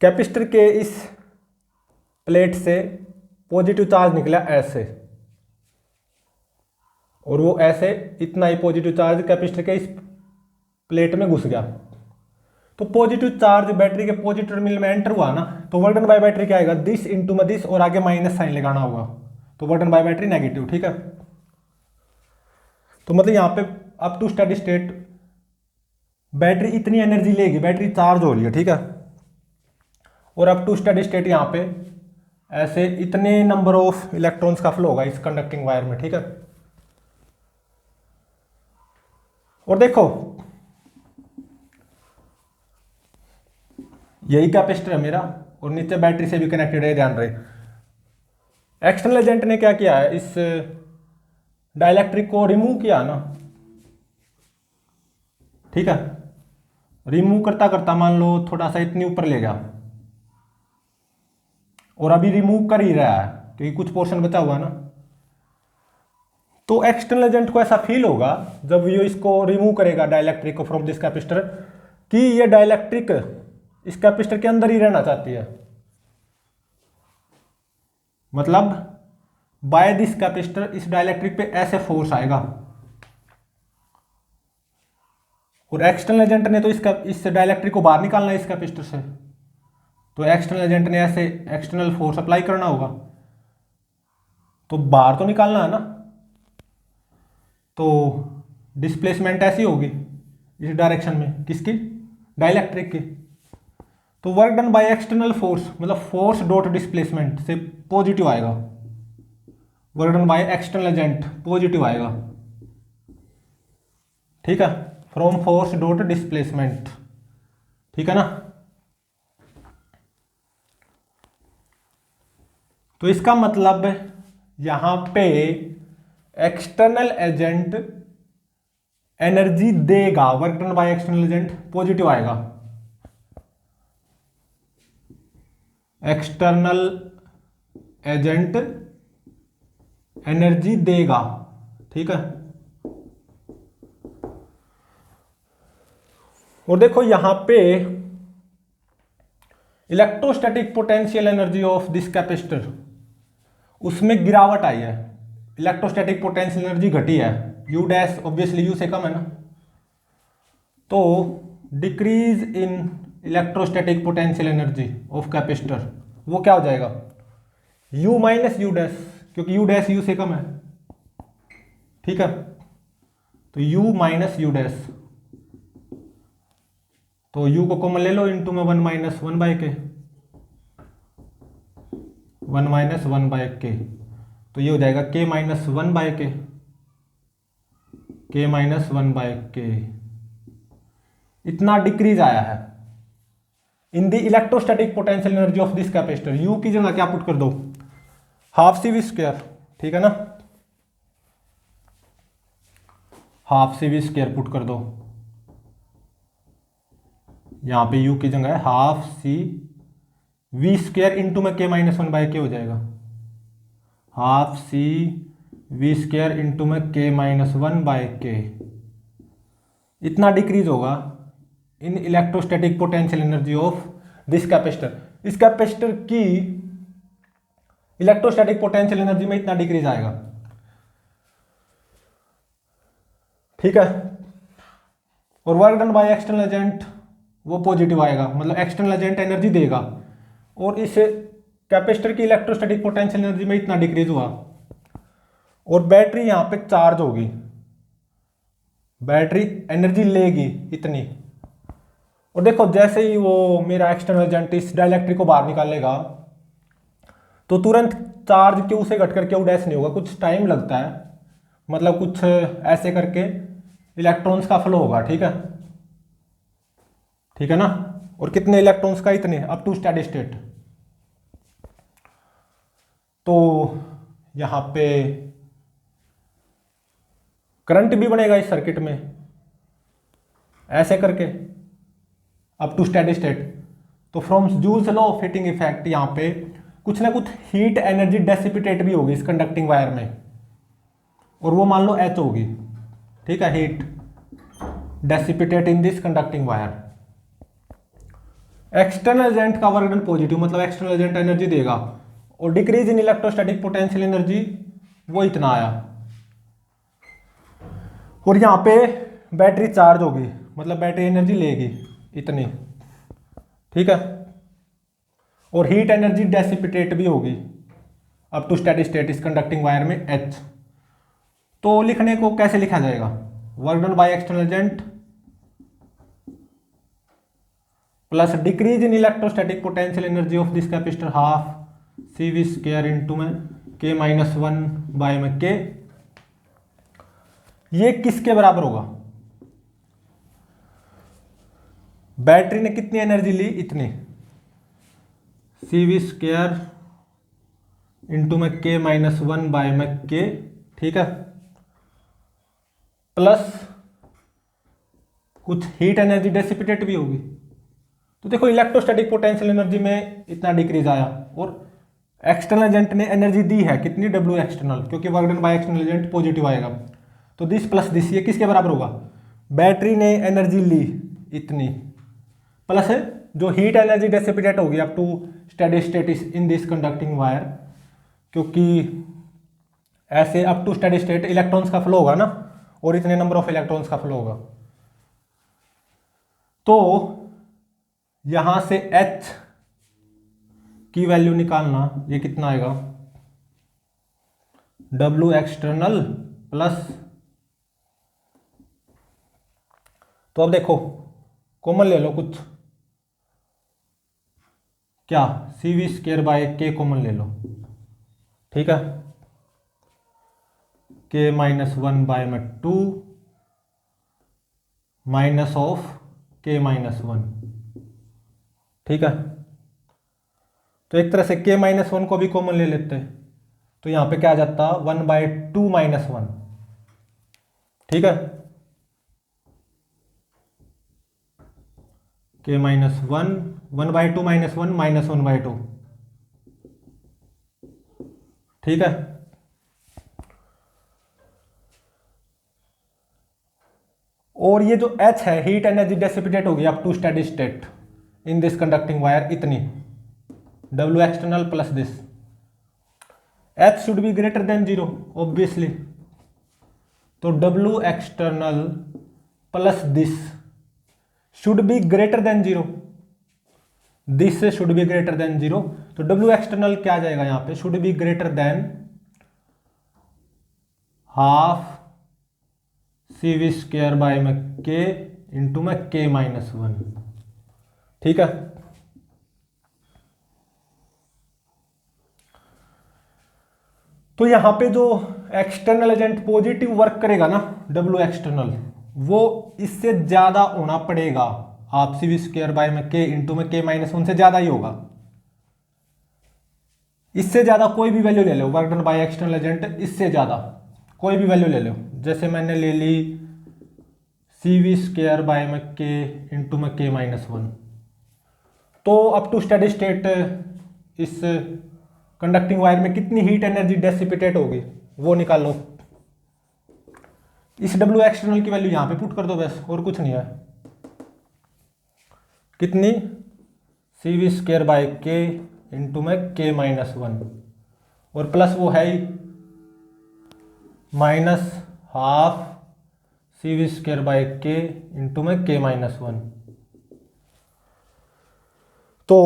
capacitor के इस प्लेट से पॉजिटिव चार्ज निकला ऐसे, और वो ऐसे इतना ही पॉजिटिव चार्ज कैपेसिटर के इस प्लेट में घुस गया। तो पॉजिटिव चार्ज बैटरी के पॉजिटिव टर्मिनल में एंटर हुआ ना, तो वर्क डन बाय बैटरी क्या आएगा, दिस इंटू में दिस, और आगे माइनस साइन लगाना होगा, तो work done by battery negative. ठीक है, तो मतलब यहां पे up to steady state battery इतनी एनर्जी लेगी, बैटरी चार्ज हो रही है। ठीक है, और अप टू स्टेडी स्टेट यहां पे ऐसे इतने नंबर ऑफ इलेक्ट्रॉन्स का फ्लो होगा इस कंडक्टिंग वायर में। ठीक है, और देखो यही कैपेसिटर है मेरा, और नीचे बैटरी से भी कनेक्टेड है, ध्यान रहे। एक्सटर्नल एजेंट ने क्या किया है, इस डाइलेक्ट्रिक को रिमूव किया ना। ठीक है, रिमूव करता करता मान लो थोड़ा सा इतनी ऊपर ले गया, और अभी रिमूव कर ही रहा है क्योंकि कुछ पोर्शन बचा हुआ ना। तो एक्सटर्नल एजेंट को ऐसा फील होगा जब ये इसको रिमूव करेगा डाइलेक्ट्रिक को फ्रॉम दिस कैपेसिटर, कि ये डाइलेक्ट्रिक इस कैपेसिटर के अंदर ही रहना चाहती है, मतलब बाय दिस कैपेसिटर इस डाइलेक्ट्रिक पे ऐसे फोर्स आएगा। और एक्सटर्नल एजेंट ने तो इस डाइलेक्ट्रिक को बाहर निकालना है इस कैपेसिटर से, तो एक्सटर्नल एजेंट ने ऐसे एक्सटर्नल फोर्स अप्लाई करना होगा, तो बाहर तो निकालना है ना, तो डिस्प्लेसमेंट ऐसी होगी इस डायरेक्शन में, किसकी, डाइलेक्ट्रिक की। तो work done by external force मतलब फोर्स डॉट डिस्प्लेसमेंट से पॉजिटिव आएगा, work done by external agent positive आएगा। ठीक है, फ्रॉम फोर्स डॉट डिस्प्लेसमेंट। ठीक है ना, तो इसका मतलब यहां पे एक्सटर्नल एजेंट एनर्जी देगा, work done by external agent positive आएगा, एक्सटर्नल एजेंट एनर्जी देगा। ठीक है, और देखो यहां पे electrostatic potential energy of this capacitor, उसमें गिरावट आई है, इलेक्ट्रोस्टैटिक पोटेंशियल एनर्जी घटी है, यू डैश ऑब्वियसली यू से कम है ना, तो decrease in electrostatic potential energy of capacitor, वो क्या हो जाएगा, यू माइनस यू डैश, क्योंकि यू डैश यू से कम है। ठीक है, तो यू माइनस यू डैश, तो यू को कॉमन ले लो, इंटू में वन माइनस वन बाय के, one minus one by K, तो ये हो जाएगा के माइनस वन बाय के, के माइनस वन बाय के। इतना डिक्रीज आया है in the electrostatic potential energy of this capacitor. You की जगह क्या पुट कर दो, हाफ सी वी स्क्वायर, ठीक है ना, half C V square put कर दो। यहां पे यू की जगह है half C V square into में K minus one by K हो जाएगा, half C V square into में K minus one by K. इतना डिक्रीज होगा in electrostatic potential energy of this capacitor. इस कैपेसिटर की इलेक्ट्रोस्टैटिक पोटेंशियल एनर्जी में इतना डिक्रीज आएगा, ठीक है। और work done by external agent वो पॉजिटिव आएगा, मतलब एक्सटर्नल एजेंट एनर्जी देगा, और इस कैपेसिटर की इलेक्ट्रोस्टैटिक पोटेंशियल एनर्जी में इतना डिक्रीज हुआ। और बैटरी यहां पे चार्ज होगी, बैटरी एनर्जी लेगी इतनी। और देखो जैसे ही वो मेरा एक्सटर्नल एजेंट इस डाइलेक्ट्रिक को बाहर निकालेगा तो तुरंत चार्ज क्यू से घट कर क्यू डैश नहीं होगा, कुछ टाइम लगता है, मतलब कुछ ऐसे करके इलेक्ट्रॉन्स का फ्लो होगा, ठीक है, ठीक है ना। और कितने इलेक्ट्रॉन्स का, इतने, अप टू स्टेडी स्टेट। तो यहां पे करंट भी बनेगा इस सर्किट में ऐसे करके अप टू स्टेडी स्टेट। तो from Joule's law of heating effect यहां पे कुछ ना कुछ हीट एनर्जी डेसिपिटेट भी होगी इस कंडक्टिंग वायर में, और वो मान लो एच होगी, ठीक है, heat dissipate in this conducting wire. External agent का वर्क डन पॉजिटिव, मतलब एक्सटर्नल एजेंट एनर्जी देगा, और decrease in electrostatic potential energy वो इतना आया। और यहां पे बैटरी चार्ज होगी, मतलब बैटरी एनर्जी लेगी इतनी, ठीक है, और हीट एनर्जी डेसिपिटेट भी होगी अप टू स्टेडी स्टेट इस कंडक्टिंग वायर में एच। तो लिखने को कैसे लिखा जाएगा, work done by external agent plus decrease in electrostatic potential energy of this capacitor half C V square into में के माइनस वन बाय में के। ये किसके बराबर होगा, बैटरी ने कितनी एनर्जी ली, इतनी, सी वी स्क्वायर इंटू में के माइनस वन बाय में के, ठीक है, प्लस कुछ हीट एनर्जी डेसिपिटेट भी होगी। तो देखो इलेक्ट्रोस्टैटिक पोटेंशियल एनर्जी में इतना डिक्रीज आया, और एक्सटर्नल एजेंट ने एनर्जी दी है कितनी, डब्ल्यू एक्सटर्नल, क्योंकि work done by external agent positive आएगा। तो दिस प्लस दिस, ये किसके बराबर होगा, बैटरी ने एनर्जी ली इतनी, प्लस जो हीट एनर्जी डेसिपिटेट होगी up to steady state in this conducting wire, क्योंकि ऐसे up to steady state electrons का फ्लो होगा ना, और इतने नंबर ऑफ इलेक्ट्रॉन्स का फ्लो होगा। तो यहां से H की वैल्यू निकालना, ये कितना आएगा, W एक्सटर्नल प्लस, तो अब देखो कॉमन ले लो कुछ, क्या, सी वी स्क्वायर बाय के कॉमन ले लो, ठीक है, के माइनस वन बाय में टू माइनस ऑफ के माइनस वन, ठीक है। तो एक तरह से के माइनस वन को भी कॉमन ले लेते हैं, तो यहां पे क्या आ जाता, one by to minus one, ठीक है, के minus one, one by to minus one, minus one by to, ठीक है। और ये जो H है, हीट एनर्जी डेसिपिटेट होगी up to steady state in this conducting wire इतनी, W external plus this, H should be greater than zero obviously, तो W external plus this should be greater than zero, this से should be greater than zero, तो W external क्या आ जाएगा यहां पे, should be greater than half C V square by में K into में के माइनस वन, ठीक है। तो यहाँ पे जो एक्सटर्नल एजेंट पॉजिटिव वर्क करेगा ना, डब्ल्यू एक्सटर्नल, वो इससे ज़्यादा होना पड़ेगा। आप सी वी स्क्वायर बाय में के इंटू में के माइनस वन से ज़्यादा ही होगा। इससे ज़्यादा कोई भी वैल्यू ले लो, work done by external agent, इससे ज़्यादा कोई भी वैल्यू ले लो। जैसे मैंने ले ली सी वी स्क्वायर बाय में के इंटू में के माइनस वन, तो अप टू स्टेडी स्टेट इस कंडक्टिंग वायर में कितनी हीट एनर्जी डेसिपेटेड होगी वो निकाल लो। इस डब्ल्यू एक्सटर्नल की वैल्यू यहां पे पुट कर दो बस, और कुछ नहीं है। कितनी, C V square by K into में के माइनस वन, और प्लस वो है ही minus half C V square by K into में के माइनस वन। तो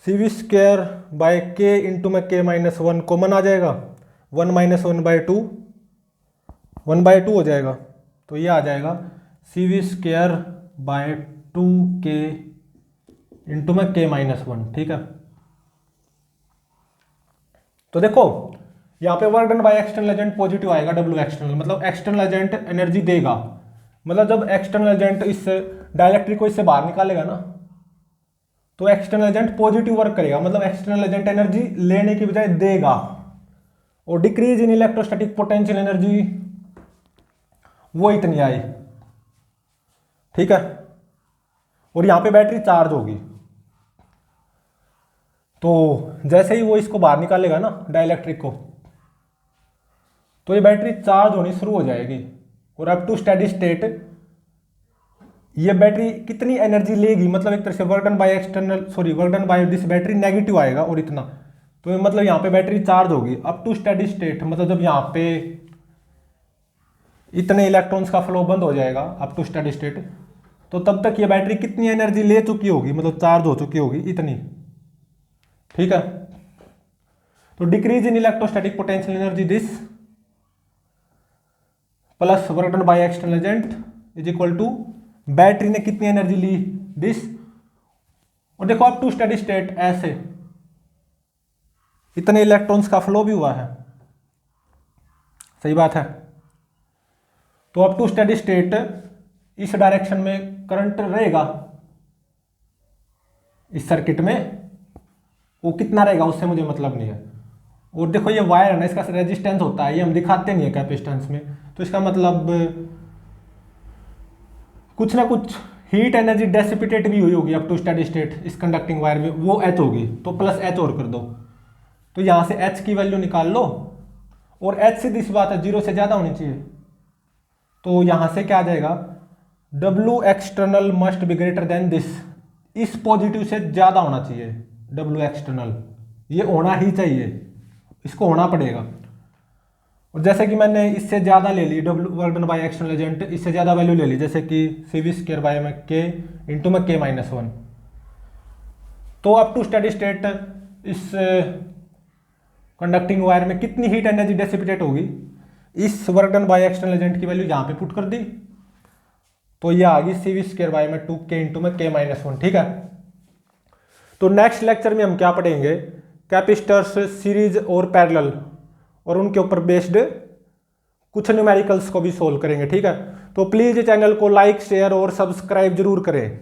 C V square by K into में के माइनस वन कॉमन आ जाएगा, one minus one by two, one by two हो जाएगा। तो ये आ जाएगा C V square by two K into में के माइनस वन। ठीक है, तो देखो यहाँ पे work done by external agent positive आएगा, डब्ल्यू एक्सटर्नल मतलब एक्सटर्नल एजेंट एनर्जी देगा। मतलब जब एक्सटर्नल एजेंट इस डाइलेक्ट्रिक को इससे बाहर निकालेगा ना, तो एक्सटर्नल एजेंट पॉजिटिव वर्क करेगा, मतलब एक्सटर्नल एजेंट एनर्जी लेने की बजाय देगा। और decrease in electrostatic potential energy वो इतनी आई। ठीक है, और यहां पे बैटरी चार्ज होगी, तो जैसे ही वो इसको बाहर निकालेगा ना डाइलेक्ट्रिक को, तो ये बैटरी चार्ज होनी शुरू हो जाएगी। और अप टू स्टेडी स्टेट ये बैटरी कितनी एनर्जी लेगी, मतलब एक तरह से work done by external, sorry work done by this battery negative आएगा और इतना, तो मतलब यहाँ पे बैटरी चार्ज होगी अप टू स्टेडी स्टेट। मतलब जब यहाँ पे इतने इलेक्ट्रॉन्स का फ्लो बंद हो जाएगा अप टू स्टेडी स्टेट, तो तब तक ये बैटरी कितनी एनर्जी ले चुकी होगी, मतलब चार्ज हो चुकी होगी इतनी। ठीक है, तो decrease in electrostatic potential energy this plus work done by external agent is equal to battery ने कितनी एनर्जी ली, दिस। और देखो अप टू स्टेडी स्टेट ऐसे इतने इलेक्ट्रॉन्स का फ्लो भी हुआ है, सही बात है। तो अप टू स्टेडी स्टेट इस डायरेक्शन में करंट रहेगा इस सर्किट में, वो कितना रहेगा उससे मुझे मतलब नहीं है। और देखो ये वायर है ना, इसका रेजिस्टेंस होता है, ये हम दिखाते नहीं है कैपेसिटेंस में, तो इसका मतलब कुछ ना कुछ हीट एनर्जी डेसिपिटेट भी हुई होगी अप टू स्टेडी स्टेट इस कंडक्टिंग वायर में, वो एच होगी, तो प्लस एच और कर दो। तो यहां से एच की वैल्यू निकाल लो, और एच सीधी सी बात है जीरो से ज्यादा होनी चाहिए। तो यहां से क्या आ जाएगा, W external must be greater then this, इस पॉजिटिव से ज्यादा होना चाहिए डब्ल्यू एक्सटर्नल, ये होना ही चाहिए, इसको होना पड़ेगा। और जैसे कि मैंने इससे ज़्यादा ले ली W work done by external agent, इससे ज़्यादा वैल्यू ले ली, जैसे कि सी वी स्क्वायर बाय में के इंटू में के माइनस वन, तो अप टू स्टेडी स्टेट इस कंडक्टिंग वायर में कितनी हीट एनर्जी डेसिपिटेट होगी, इस work done by external agent की वैल्यू यहाँ पे पुट कर दी, तो ये आ गई सी वी स्क्वायर बाय में टू के इंटू में के माइनस वन। ठीक है, तो नेक्स्ट लेक्चर में हम क्या पढ़ेंगे, कैपेसिटर्स सीरीज और पैरेलल, और उनके ऊपर बेस्ड कुछ न्यूमेरिकल्स को भी सोल्व करेंगे। ठीक है, तो प्लीज चैनल को लाइक शेयर और सब्सक्राइब जरूर करें।